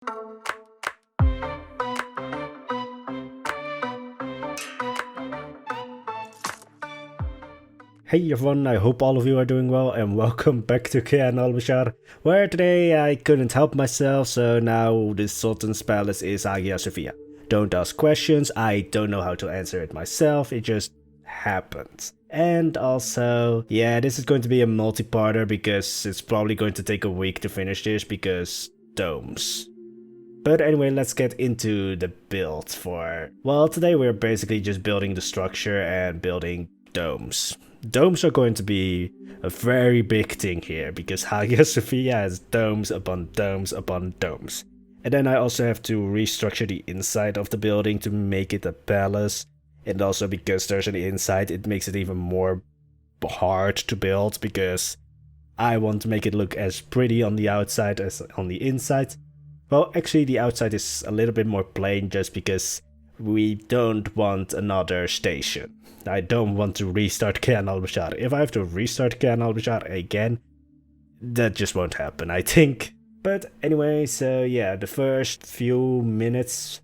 Hey everyone, I hope all of you are doing well and welcome back to Kayan Al-Bashar, where today I couldn't help myself, so now the Sultan's palace is Hagia Sophia. Don't ask questions, I don't know how to answer it myself, it just happens. And also, yeah, this is going to be a multi-parter because it's probably going to take a week to finish this because domes. But anyway, let's get into the build for... Well, today we're basically just building the structure and building domes. Domes are going to be a very big thing here because Hagia Sophia has domes upon domes upon domes. And then I also have to restructure the inside of the building to make it a palace. And also because there's an inside, it makes it even more hard to build because I want to make it look as pretty on the outside as on the inside. Well, actually the outside is a little bit more plain just because we don't want another station. I don't want to restart Kayan Al-Bashar. If I have to restart Kayan Al-Bashar again, that just won't happen, I think. But anyway, so yeah, the first few minutes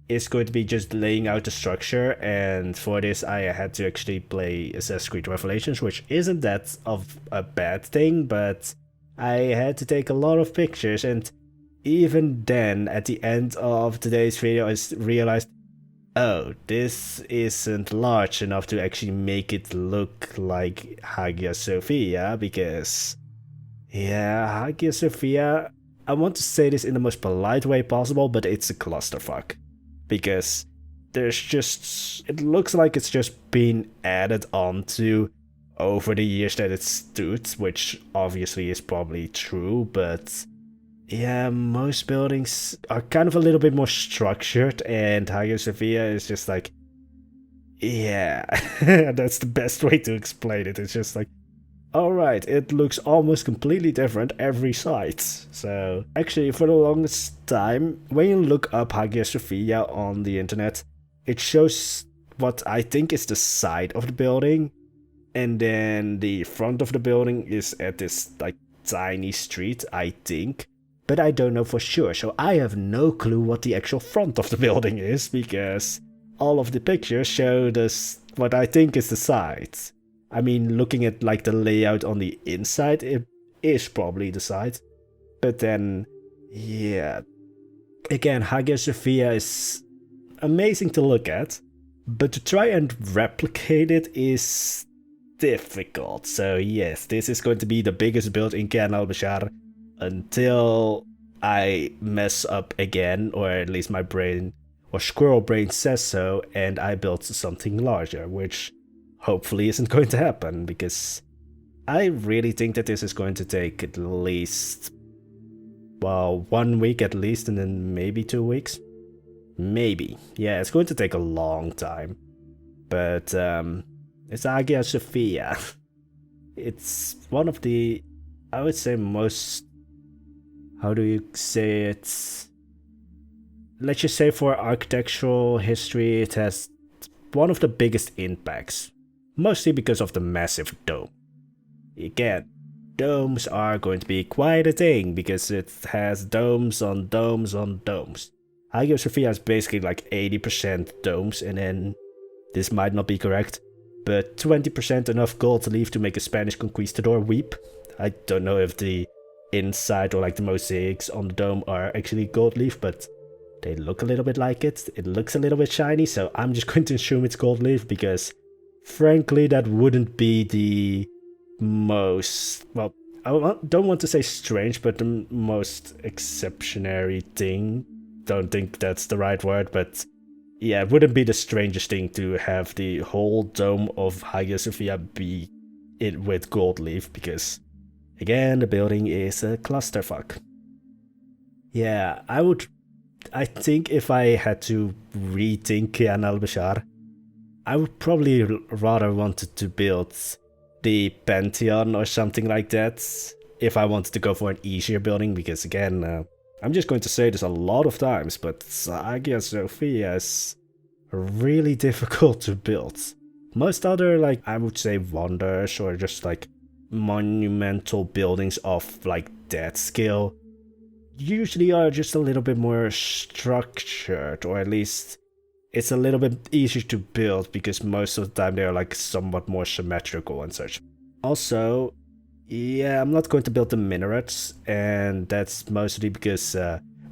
is going to be just laying out the structure, and for this I had to actually play Assassin's Creed Revelations, which isn't that of a bad thing, but I had to take a lot of pictures, and even then, at the end of today's video, I realized, oh, this isn't large enough to actually make it look like Hagia Sophia, because, yeah, Hagia Sophia, I want to say this in the most polite way possible, but it's a clusterfuck. Because there's just, it looks like it's just been added onto over the years that it stood, which obviously is probably true, but... yeah, most buildings are kind of a little bit more structured, and Hagia Sophia is just like, yeah, that's the best way to explain it. It's just like, alright, it looks almost completely different every site. So, actually, for the longest time, when you look up Hagia Sophia on the internet, it shows what I think is the side of the building, and then the front of the building is at this, like, tiny street, I think. But I don't know for sure, so I have no clue what the actual front of the building is, because all of the pictures show this what I think is the side. I mean, looking at like the layout on the inside, it is probably the side. But then, yeah. Again, Hagia Sophia is amazing to look at, but to try and replicate it is difficult. So yes, this is going to be the biggest build in Kayan Al-Bashar until I mess up again, or at least my brain or squirrel brain says so, and I build something larger, which hopefully isn't going to happen, because I really think that this is going to take at least, well, 1 week at least, and then maybe 2 weeks. Maybe. Yeah, it's going to take a long time. But it's Hagia Sophia. It's one of the, I would say, most... how do you say it? Let's just say for architectural history, it has one of the biggest impacts. Mostly because of the massive dome. Again, domes are going to be quite a thing because it has domes on domes on domes. Hagia Sophia is basically like 80% domes, and then, this might not be correct, but 20% enough gold leaf to make a Spanish conquistador weep. I don't know if the inside or like the mosaics on the dome are actually gold leaf, but they look a little bit like it. It looks a little bit shiny, so I'm just going to assume it's gold leaf because frankly that wouldn't be the most, well, I don't want to say strange, but the most exceptionary thing. Don't think that's the right word, but yeah, it wouldn't be the strangest thing to have the whole dome of Hagia Sophia be it with gold leaf, because again, the building is a clusterfuck. Yeah, I think if I had to rethink Kayan Al-Bashar, I would probably rather wanted to build the Pantheon or something like that, if I wanted to go for an easier building, because again, I'm just going to say this a lot of times, but Hagia Sophia is really difficult to build. Most other, like, I would say wonders or just like monumental buildings of like that scale, usually are just a little bit more structured, or at least it's a little bit easier to build because most of the time they're like somewhat more symmetrical and such. Also, yeah, I'm not going to build the minarets, and that's mostly because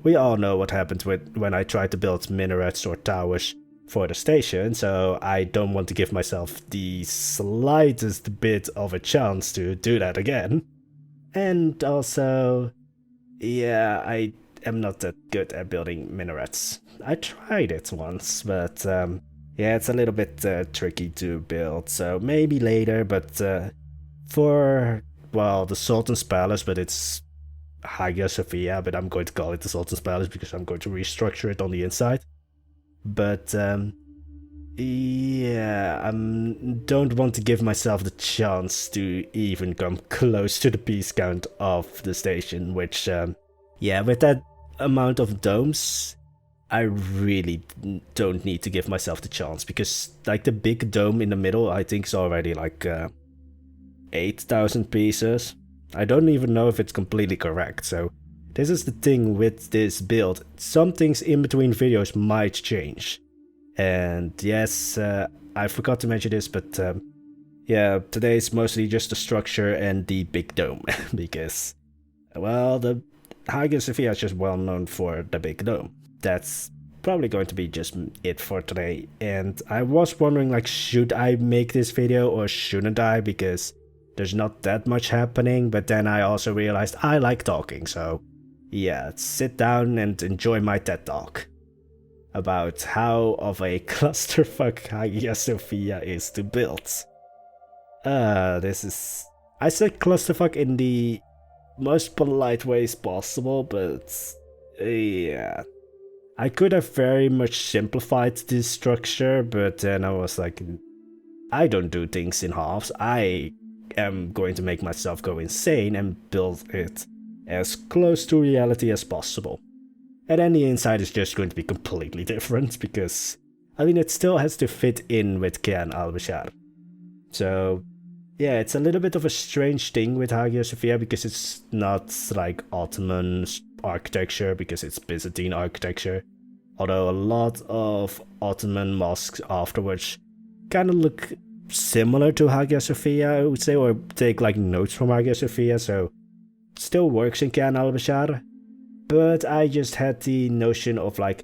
we all know what happens when I try to build minarets or towers for the station, so I don't want to give myself the slightest bit of a chance to do that again. And also, yeah, I am not that good at building minarets. I tried it once, but yeah, it's a little bit tricky to build, so maybe later, but for, well, the Sultan's Palace, but it's Hagia Sophia, but I'm going to call it the Sultan's Palace because I'm going to restructure it on the inside. But yeah, I don't want to give myself the chance to even come close to the piece count of the station, which, yeah, with that amount of domes, I really don't need to give myself the chance, because, like, the big dome in the middle, I think is already, like, 8,000 pieces. I don't even know if it's completely correct, so this is the thing with this build. Some things in between videos might change. And yes, I forgot to mention this, but yeah, today is mostly just the structure and the big dome, because, well, the Hagia Sophia is just well known for the big dome. That's probably going to be just it for today, and I was wondering, like, should I make this video or shouldn't I, because there's not that much happening, but then I also realized I like talking, so yeah, sit down and enjoy my TED Talk about how of a clusterfuck Hagia Sophia is to build. This is... I said clusterfuck in the most polite ways possible, but yeah. I could have very much simplified this structure, but then I was like, I don't do things in halves. I am going to make myself go insane and build it as close to reality as possible. And then the inside is just going to be completely different, because, I mean, it still has to fit in with Kayan Al-Bashar. So, yeah, it's a little bit of a strange thing with Hagia Sophia, because it's not like Ottoman architecture, because it's Byzantine architecture. Although a lot of Ottoman mosques afterwards kind of look similar to Hagia Sophia, I would say, or take like notes from Hagia Sophia, so it still works in Kayan Al-Bashar. But I just had the notion of, like,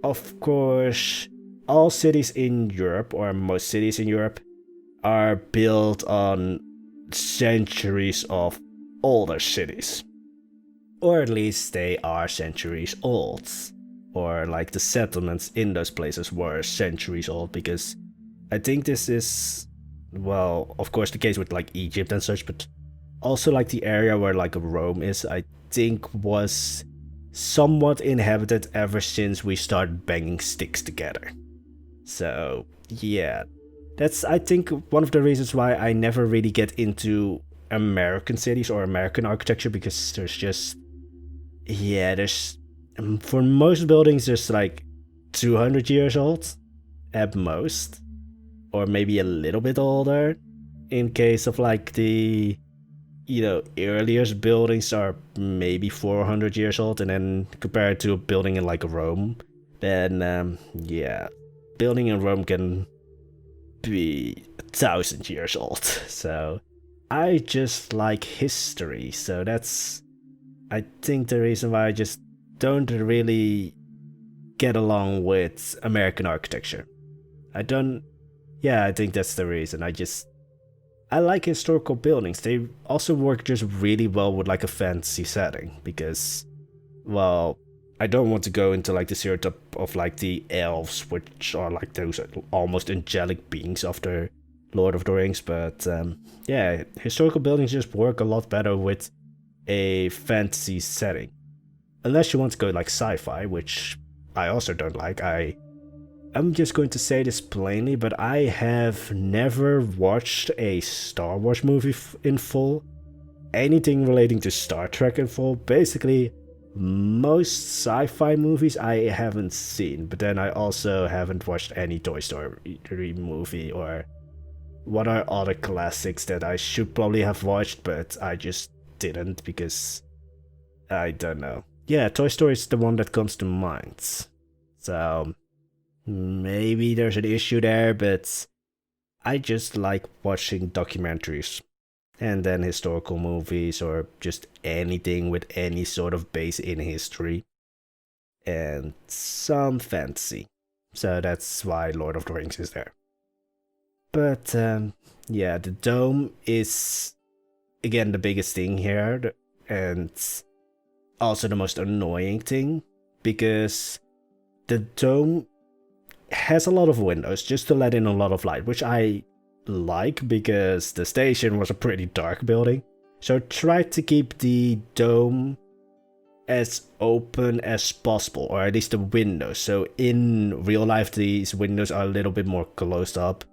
of course, all cities in Europe, or most cities in Europe, are built on centuries of older cities. Or at least they are centuries old. Or, like, the settlements in those places were centuries old, because I think this is, well, of course the case with, like, Egypt and such, but also, like, the area where, like, Rome is, I think was somewhat inhabited ever since we started banging sticks together. So, yeah. That's, I think, one of the reasons why I never really get into American cities or American architecture, because there's just... yeah, there's... for most buildings, there's like 200 years old, at most. Or maybe a little bit older. In case of, like, the... you know, earliest buildings are maybe 400 years old, and then compared to a building in, like, Rome, then, yeah, building in Rome can be 1,000 years old. So, I just like history, so that's, I think, the reason why I just don't really get along with American architecture. I think that's the reason. I like historical buildings. They also work just really well with, like, a fantasy setting, because, well, I don't want to go into, like, the stereotype of, like, the elves, which are, like, those almost angelic beings after Lord of the Rings, but, yeah, historical buildings just work a lot better with a fantasy setting. Unless you want to go, like, sci-fi, which I also don't like. I'm just going to say this plainly, but I have never watched a Star Wars movie in full. Anything relating to Star Trek in full. Basically, most sci-fi movies I haven't seen, but then I also haven't watched any Toy Story movie, or what are other classics that I should probably have watched, but I just didn't, because I don't know. yeah, Toy Story is the one that comes to mind. So maybe there's an issue there, but I just like watching documentaries and then historical movies or just anything with any sort of base in history and some fantasy. So that's why Lord of the Rings is there. But yeah, the dome is again the biggest thing here and also the most annoying thing because the dome has a lot of windows just to let in a lot of light, which I like because the station was a pretty dark building. So try to keep the dome as open as possible, or at least the windows. So in real life, these windows are a little bit more closed up,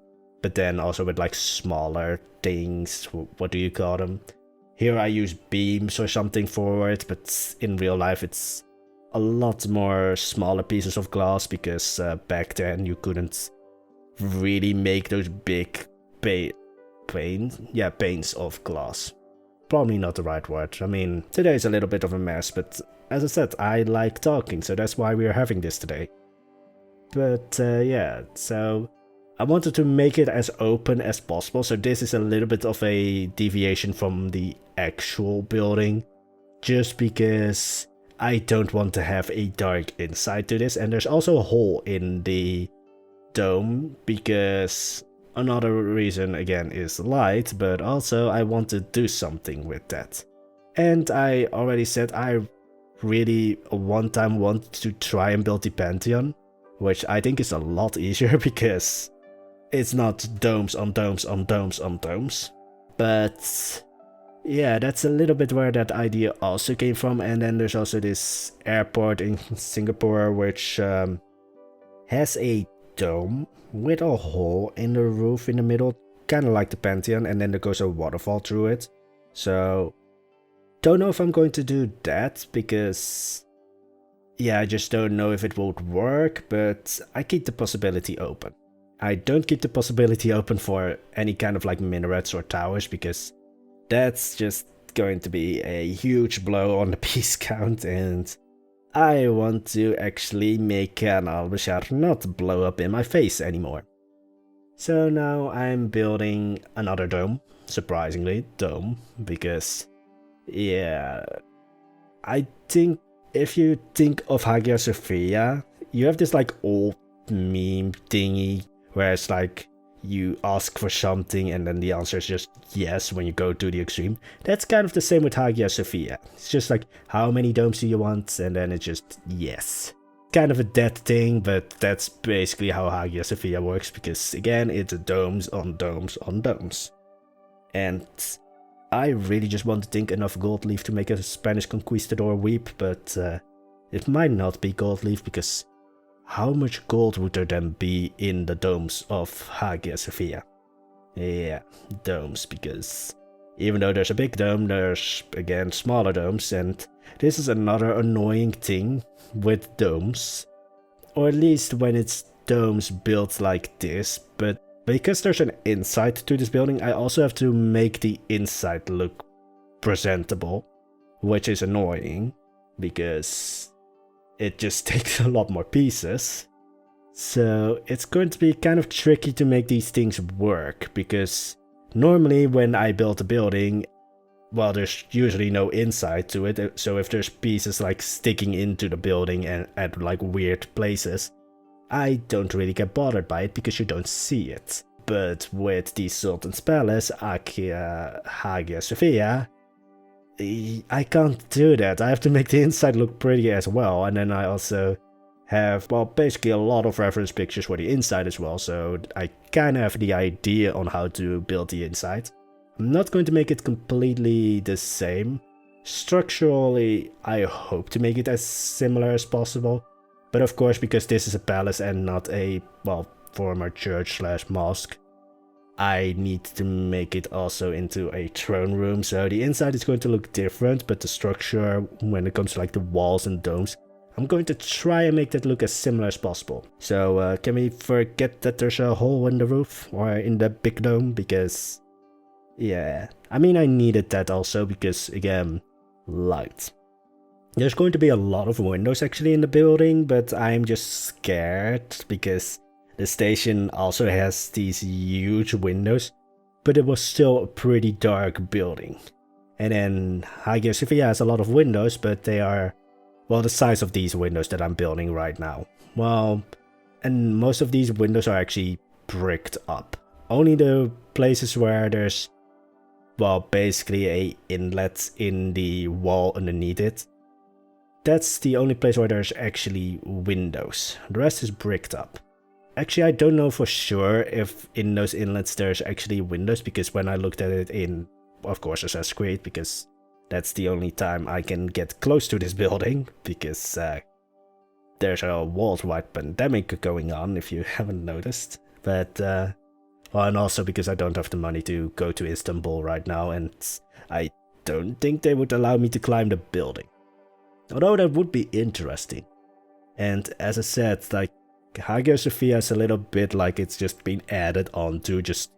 but then also with like smaller things. What do you call them? Here I use beams or something for it, but in real life it's a lot more smaller pieces of glass because back then you couldn't really make those big panes of glass. Probably not the right word. I mean, today's a little bit of a mess, but as I said, I like talking, so that's why we are having this today. But yeah, so I wanted to make it as open as possible, so this is a little bit of a deviation from the actual building, just because I don't want to have a dark inside to this, and there's also a hole in the dome, because another reason again is light, but also I want to do something with that. And I already said I really one time want to try and build the Pantheon, which I think is a lot easier because it's not domes on domes on domes on domes. But yeah, that's a little bit where that idea also came from. And then there's also this airport in Singapore which has a dome with a hole in the roof in the middle, kind of like the Pantheon, and then there goes a waterfall through it. So don't know if I'm going to do that because yeah, I just don't know if it would work, but I keep the possibility open. I don't keep the possibility open for any kind of like minarets or towers because that's just going to be a huge blow on the piece count, and I want to actually make Kayan Al-Bashar not blow up in my face anymore. So now I'm building another dome, surprisingly, because yeah, I think if you think of Hagia Sophia, you have this like old meme thingy where it's like you ask for something and then the answer is just yes when you go to the extreme. That's kind of the same with Hagia Sophia. It's just like, how many domes do you want? And then it's just yes. Kind of a dead thing, but that's basically how Hagia Sophia works because again, it's domes on domes on domes. And I really just want to think enough gold leaf to make a Spanish conquistador weep, but it might not be gold leaf because how much gold would there then be in the domes of Hagia Sophia? Yeah, domes, because even though there's a big dome, there's again smaller domes, and this is another annoying thing with domes, or at least when it's domes built like this, but because there's an inside to this building, I also have to make the inside look presentable, which is annoying, because it just takes a lot more pieces. So it's going to be kind of tricky to make these things work, because normally when I build a building, well, there's usually no inside to it, so if there's pieces like sticking into the building and at like weird places, I don't really get bothered by it because you don't see it. But with the Sultan's Palace, Hagia Sophia, I can't do that. I have to make the inside look pretty as well, and then I also have, well, basically a lot of reference pictures for the inside as well, so I kind of have the idea on how to build the inside. I'm not going to make it completely the same. Structurally, I hope to make it as similar as possible, but of course, because this is a palace and not a, well, former church slash mosque, I need to make it also into a throne room, so the inside is going to look different, but the structure, when it comes to like the walls and domes, I'm going to try and make that look as similar as possible. So can we forget that there's a hole in the roof or in the big dome, because yeah, I mean I needed that also because again, light. There's going to be a lot of windows actually in the building, but I'm just scared because the station also has these huge windows, but it was still a pretty dark building. And then Hagia Sophia has a lot of windows, but they are, well, the size of these windows that I'm building right now. Well, and most of these windows are actually bricked up. Only the places where there's, well, basically a inlet in the wall underneath it. That's the only place where there's actually windows. The rest is bricked up. Actually, I don't know for sure if in those inlets there's actually windows, because when I looked at it in, of course, Assassin's Creed, because that's the only time I can get close to this building, because there's a worldwide pandemic going on, if you haven't noticed. But, well, and also because I don't have the money to go to Istanbul right now, and I don't think they would allow me to climb the building. Although that would be interesting. And as I said, like, Hagia Sophia is a little bit like it's just been added on to just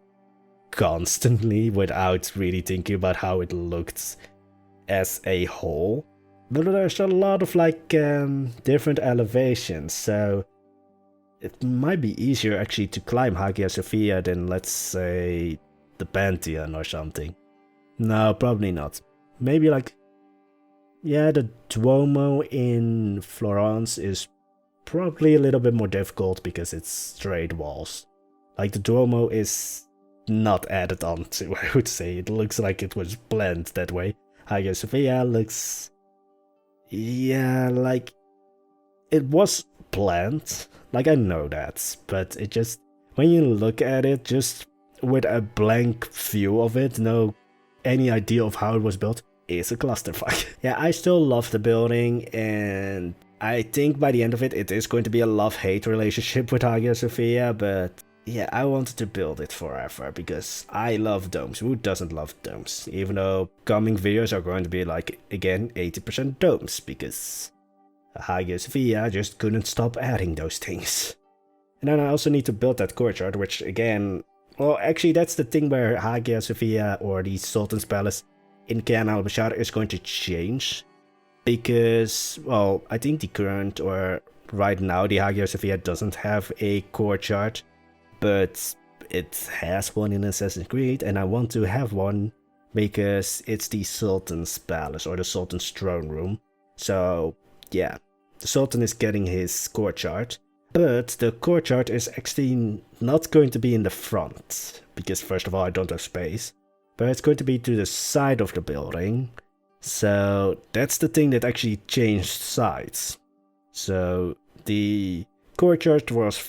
constantly without really thinking about how it looked as a whole. But there's a lot of like different elevations, so it might be easier actually to climb Hagia Sophia than, let's say, the Pantheon or something. No, probably not. Maybe like, yeah, the Duomo in Florence is probably a little bit more difficult because it's straight walls. Like, the Duomo is not added on to, I would say. It looks like it was planned that way. Hagia Sophia looks, yeah, like it was planned. Like, I know that, but it just, when you look at it just with a blank view of it, no any idea of how it was built, is a clusterfuck. Yeah, I still love the building, and I think by the end of it, it is going to be a love-hate relationship with Hagia Sophia, but yeah, I wanted to build it forever because I love domes. Who doesn't love domes? Even though coming videos are going to be like, again, 80% domes, because Hagia Sophia just couldn't stop adding those things. And then I also need to build that courtyard, which again, well, actually that's the thing where Hagia Sophia, or the Sultan's Palace in Kayan Al-Bashar, is going to change. Because, well, I think the current, or right now, the Hagia Sophia doesn't have a courtyard, but it has one in Assassin's Creed, and I want to have one because it's the Sultan's Palace, or the Sultan's throne room. So, yeah, the Sultan is getting his courtyard, but the courtyard is actually not going to be in the front, because first of all, I don't have space, but it's going to be to the side of the building. So that's the thing that actually changed sides. So the courtyard was,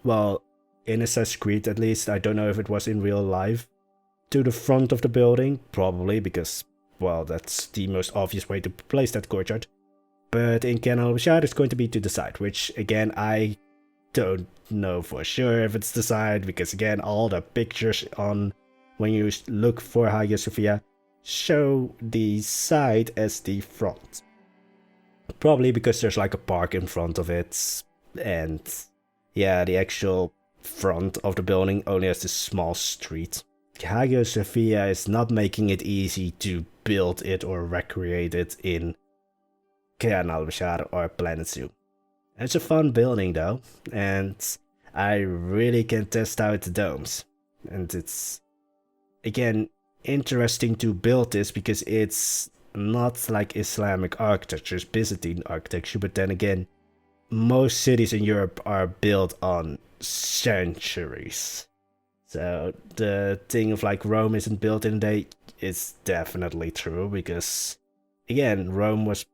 well, in Assassin's Creed at least, I don't know if it was in real life, to the front of the building, probably because, well, that's the most obvious way to place that courtyard. But in Kayan Al-Bashar it's going to be to the side, which again, I don't know for sure if it's the side, because again, all the pictures on when you look for Hagia Sophia show the side as the front. Probably because there's like a park in front of it, and yeah, the actual front of the building only has this small street. Hagia Sophia is not making it easy to build it or recreate it in Kayan Al-Bashar or Planet Zoo. It's a fun building though, and I really can test out the domes. And it's, again, interesting to build this because it's not like Islamic architecture, it's Byzantine architecture, but then again, most cities in Europe are built on centuries. So the thing of like Rome isn't built in a day is definitely true, because again, Rome was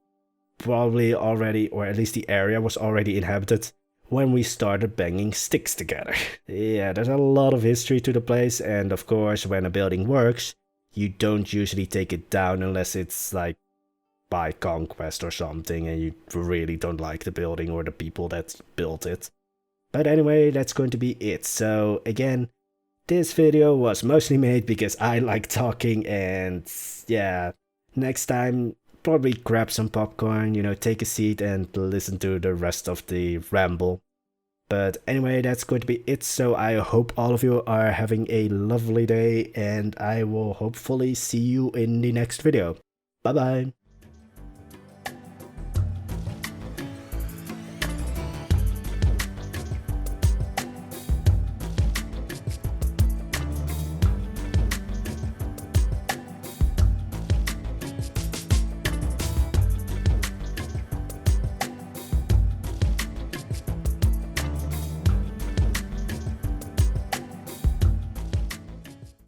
probably already, or at least the area was already inhabited when we started banging sticks together. Yeah, there's a lot of history to the place, and of course, when a building works, you don't usually take it down unless it's like by conquest or something and you really don't like the building or the people that built it. But anyway, that's going to be it. So again, this video was mostly made because I like talking, and yeah, next time probably grab some popcorn, you know, take a seat and listen to the rest of the ramble. But anyway, that's going to be it. So I hope all of you are having a lovely day, and I will hopefully see you in the next video. Bye bye.